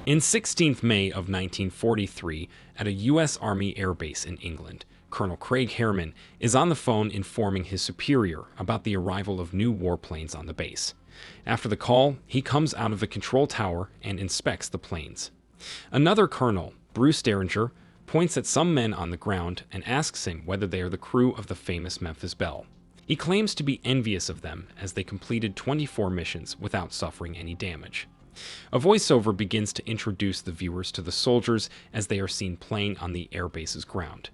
In 16th May of 1943, at a U.S. Army Air Base in England, Colonel Craig Harriman is on the phone informing his superior about the arrival of new warplanes on the base. After the call, he comes out of the control tower and inspects the planes. Another colonel, Bruce Derringer, points at some men on the ground and asks him whether they are the crew of the famous Memphis Belle. He claims to be envious of them as they completed 24 missions without suffering any damage. A voiceover begins to introduce the viewers to the soldiers as they are seen playing on the airbase's ground.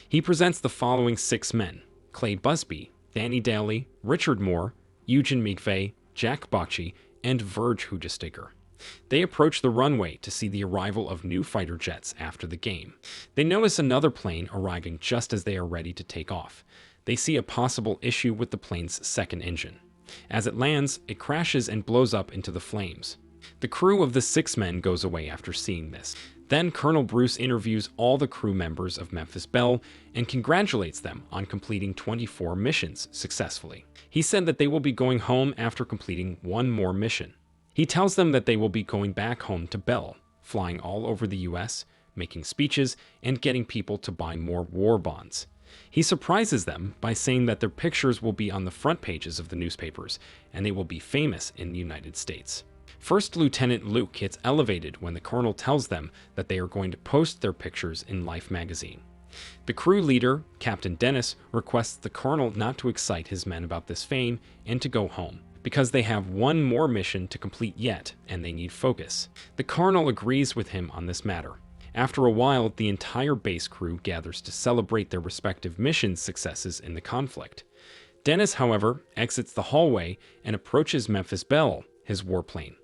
He presents the following 6 men: Clay Busby, Danny Daly, Richard Moore, Eugene McVeigh, Jack Bocci, and Verge Hugestiger. They approach the runway to see the arrival of new fighter jets after the game. They notice another plane arriving just as they are ready to take off. They see a possible issue with the plane's second engine. As it lands, it crashes and blows up into the flames. The crew of the 6 men goes away after seeing this. Then Colonel Bruce interviews all the crew members of Memphis Belle and congratulates them on completing 24 missions successfully. He said that they will be going home after completing one more mission. He tells them that they will be going back home to Belle, flying all over the U.S., making speeches, and getting people to buy more war bonds. He surprises them by saying that their pictures will be on the front pages of the newspapers, and they will be famous in the United States. First Lieutenant Luke gets elevated when the colonel tells them that they are going to post their pictures in Life magazine. The crew leader, Captain Dennis, requests the colonel not to excite his men about this fame and to go home, because they have one more mission to complete yet and they need focus. The colonel agrees with him on this matter. After a while, the entire base crew gathers to celebrate their respective mission successes in the conflict. Dennis, however, exits the hallway and approaches Memphis Belle, his warplane.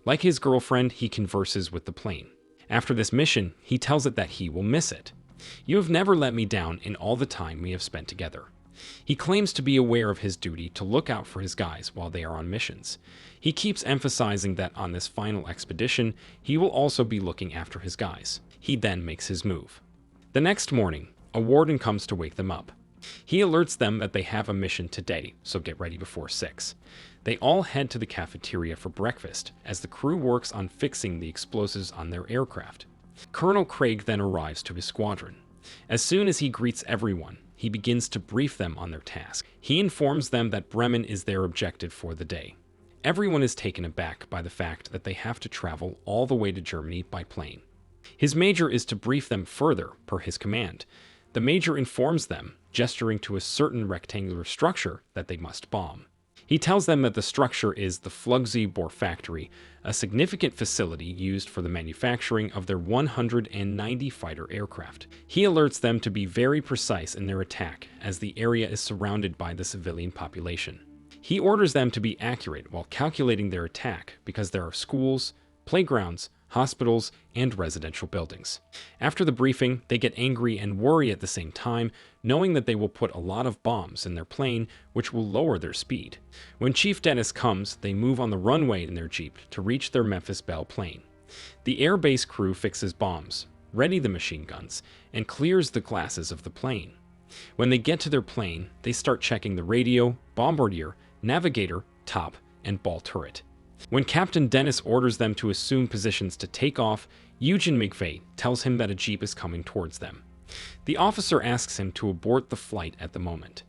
Like his girlfriend, he converses with the plane. After this mission, he tells it that he will miss it. "You have never let me down in all the time we have spent together." He claims to be aware of his duty to look out for his guys while they are on missions. He keeps emphasizing that on this final expedition, he will also be looking after his guys. He then makes his move. The next morning, a warden comes to wake them up. He alerts them that they have a mission today, so get ready before 6. They all head to the cafeteria for breakfast as the crew works on fixing the explosives on their aircraft. Colonel Craig then arrives to his squadron. As soon as he greets everyone, he begins to brief them on their task. He informs them that Bremen is their objective for the day. Everyone is taken aback by the fact that they have to travel all the way to Germany by plane. His major is to brief them further per his command. The major informs them, gesturing to a certain rectangular structure, that they must bomb. He tells them that the structure is the Flugzeugbohr factory, a significant facility used for the manufacturing of their 190 fighter aircraft. He alerts them to be very precise in their attack, as the area is surrounded by the civilian population. He orders them to be accurate while calculating their attack because there are schools, playgrounds, hospitals, and residential buildings. After the briefing, they get angry and worry at the same time, knowing that they will put a lot of bombs in their plane, which will lower their speed. When Chief Dennis comes, they move on the runway in their Jeep to reach their Memphis Belle plane. The airbase crew fixes bombs, ready the machine guns, and clears the glasses of the plane. When they get to their plane, they start checking the radio, bombardier, navigator, top, and ball turret. When Captain Dennis orders them to assume positions to take off, Eugene McVeigh tells him that a jeep is coming towards them. The officer asks him to abort the flight at the moment.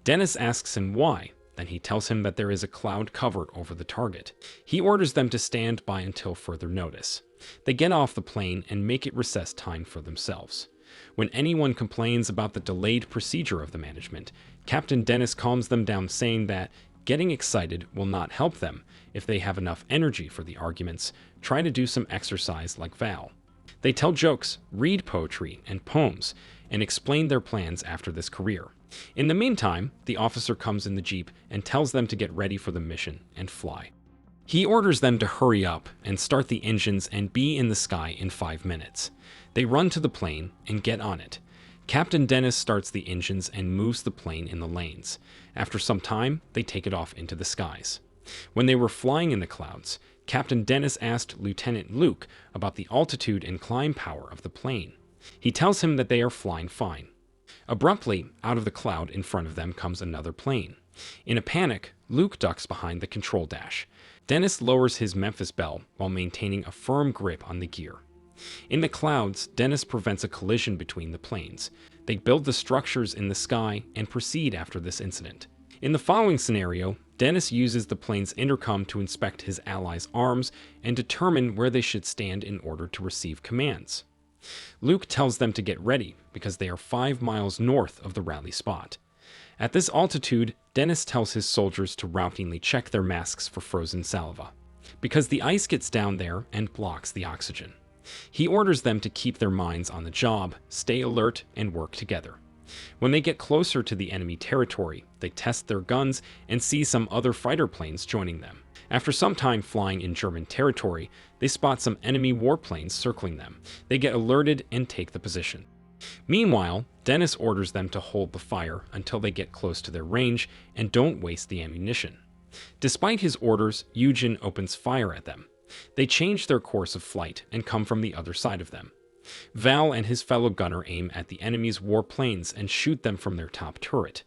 Dennis asks him why, then he tells him that there is a cloud cover over the target. He orders them to stand by until further notice. They get off the plane and make it recess time for themselves. When anyone complains about the delayed procedure of the management, Captain Dennis calms them down, saying that getting excited will not help them. If they have enough energy for the arguments, try to do some exercise like Val. They tell jokes, read poetry and poems, and explain their plans after this career. In the meantime, the officer comes in the Jeep and tells them to get ready for the mission and fly. He orders them to hurry up and start the engines and be in the sky in 5 minutes. They run to the plane and get on it. Captain Dennis starts the engines and moves the plane in the lanes. After some time, they take it off into the skies. When they were flying in the clouds, Captain Dennis asked Lieutenant Luke about the altitude and climb power of the plane. He tells him that they are flying fine. Abruptly, out of the cloud in front of them comes another plane. In a panic, Luke ducks behind the control dash. Dennis lowers his Memphis Belle while maintaining a firm grip on the gear. In the clouds, Dennis prevents a collision between the planes. They build the structures in the sky and proceed after this incident. In the following scenario, Dennis uses the plane's intercom to inspect his allies' arms and determine where they should stand in order to receive commands. Luke tells them to get ready because they are 5 miles north of the rally spot. At this altitude, Dennis tells his soldiers to routinely check their masks for frozen saliva, because the ice gets down there and blocks the oxygen. He orders them to keep their minds on the job, stay alert, and work together. When they get closer to the enemy territory, they test their guns and see some other fighter planes joining them. After some time flying in German territory, they spot some enemy warplanes circling them. They get alerted and take the position. Meanwhile, Dennis orders them to hold the fire until they get close to their range and don't waste the ammunition. Despite his orders, Eugen opens fire at them. They change their course of flight and come from the other side of them. Val and his fellow gunner aim at the enemy's warplanes and shoot them from their top turret.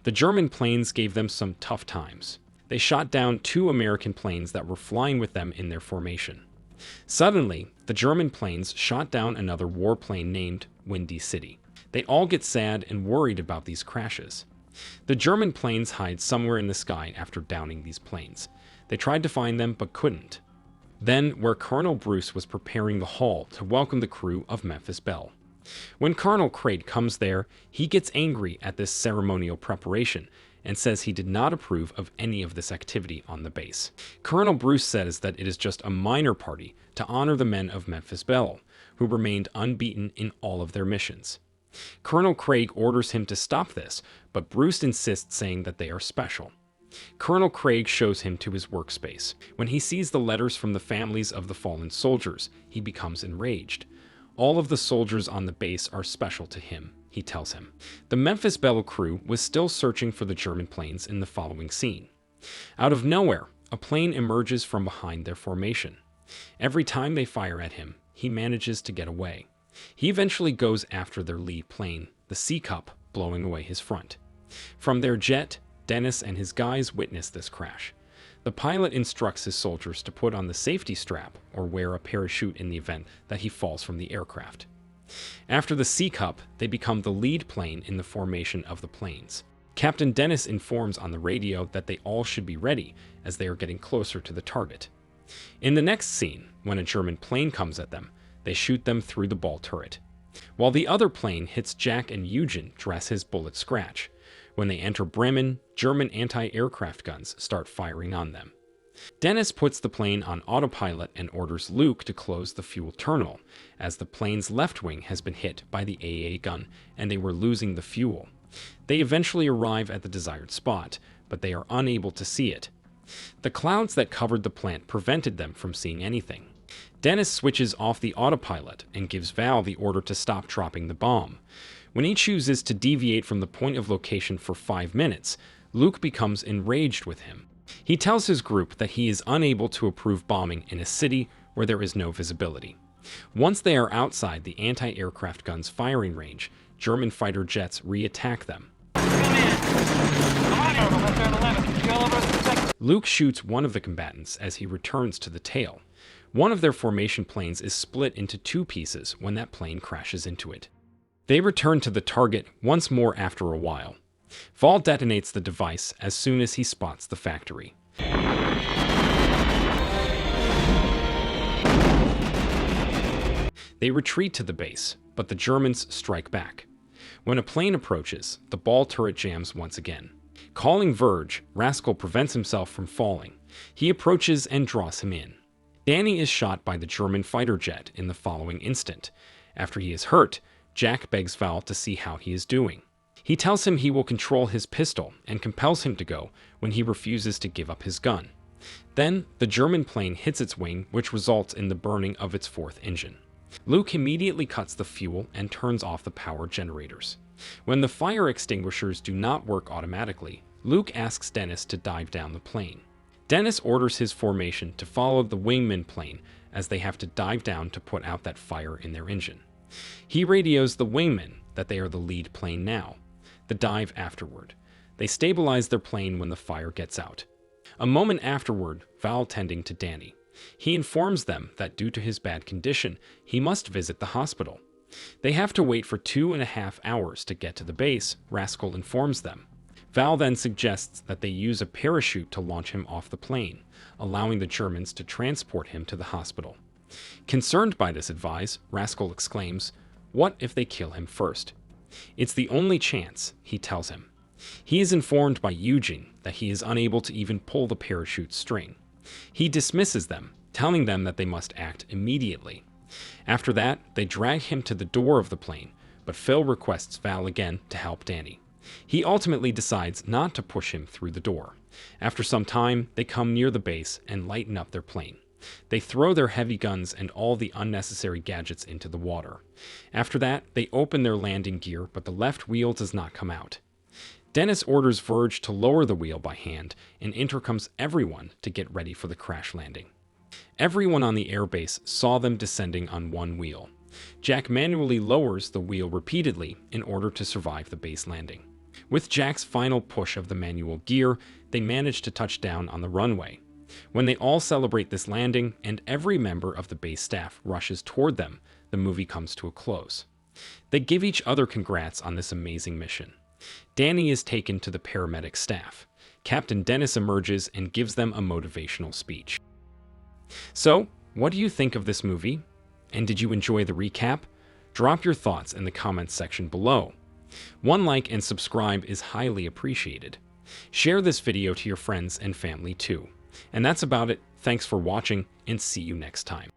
The German planes gave them some tough times. They shot down 2 American planes that were flying with them in their formation. Suddenly, the German planes shot down another warplane named Windy City. They all get sad and worried about these crashes. The German planes hide somewhere in the sky after downing these planes. They tried to find them but couldn't. Then, where Colonel Bruce was preparing the hall to welcome the crew of Memphis Belle. When Colonel Craig comes there, he gets angry at this ceremonial preparation and says he did not approve of any of this activity on the base. Colonel Bruce says that it is just a minor party to honor the men of Memphis Belle, who remained unbeaten in all of their missions. Colonel Craig orders him to stop this, but Bruce insists, saying that they are special. Colonel Craig shows him to his workspace. When he sees the letters from the families of the fallen soldiers, he becomes enraged. All of the soldiers on the base are special to him, he tells him. The Memphis Belle crew was still searching for the German planes in the following scene. Out of nowhere, a plane emerges from behind their formation. Every time they fire at him, he manages to get away. He eventually goes after their lead plane, the C Cup, blowing away his front. From their jet, Dennis and his guys witness this crash. The pilot instructs his soldiers to put on the safety strap or wear a parachute in the event that he falls from the aircraft. After the C Cup, they become the lead plane in the formation of the planes. Captain Dennis informs on the radio that they all should be ready as they are getting closer to the target. In the next scene, when a German plane comes at them, they shoot them through the ball turret. While the other plane hits Jack and Eugen, dress his bullets scratch. When they enter Bremen, German anti-aircraft guns start firing on them. Dennis puts the plane on autopilot and orders Luke to close the fuel terminal, as the plane's left wing has been hit by the AA gun and they were losing the fuel. They eventually arrive at the desired spot, but they are unable to see it. The clouds that covered the plant prevented them from seeing anything. Dennis switches off the autopilot and gives Val the order to stop dropping the bomb. When he chooses to deviate from the point of location for 5 minutes, Luke becomes enraged with him. He tells his group that he is unable to approve bombing in a city where there is no visibility. Once they are outside the anti-aircraft gun's firing range, German fighter jets re-attack them. Luke shoots one of the combatants as he returns to the tail. One of their formation planes is split into 2 pieces when that plane crashes into it. They return to the target once more after a while. Val detonates the device as soon as he spots the factory. They retreat to the base, but the Germans strike back. When a plane approaches, the ball turret jams once again. Calling Verge, Rascal prevents himself from falling. He approaches and draws him in. Danny is shot by the German fighter jet in the following instant. After he is hurt, Jack begs Val to see how he is doing. He tells him he will control his pistol and compels him to go when he refuses to give up his gun. Then, the German plane hits its wing, which results in the burning of its 4th engine. Luke immediately cuts the fuel and turns off the power generators. When the fire extinguishers do not work automatically, Luke asks Dennis to dive down the plane. Dennis orders his formation to follow the wingman plane as they have to dive down to put out that fire in their engine. He radios the wingman that they are the lead plane now. The dive afterward. They stabilize their plane when the fire gets out. A moment afterward, Val tending to Danny. He informs them that due to his bad condition, he must visit the hospital. They have to wait for 2.5 hours to get to the base, Rascal informs them. Val then suggests that they use a parachute to launch him off the plane, allowing the Germans to transport him to the hospital. Concerned by this advice, Rascal exclaims, "What if they kill him first?" It's the only chance, he tells him. He is informed by Eugene that he is unable to even pull the parachute string. He dismisses them, telling them that they must act immediately. After that, they drag him to the door of the plane, but Phil requests Val again to help Danny. He ultimately decides not to push him through the door. After some time, they come near the base and lighten up their plane. They throw their heavy guns and all the unnecessary gadgets into the water. After that, they open their landing gear, but the left wheel does not come out. Dennis orders Verge to lower the wheel by hand and intercoms everyone to get ready for the crash landing. Everyone on the airbase saw them descending on one wheel. Jack manually lowers the wheel repeatedly in order to survive the base landing. With Jack's final push of the manual gear, they manage to touch down on the runway. When they all celebrate this landing and every member of the base staff rushes toward them, the movie comes to a close. They give each other congrats on this amazing mission. Danny is taken to the paramedic staff. Captain Dennis emerges and gives them a motivational speech. So, what do you think of this movie? And did you enjoy the recap? Drop your thoughts in the comments section below. One like and subscribe is highly appreciated. Share this video to your friends and family too. And that's about it. Thanks for watching and see you next time.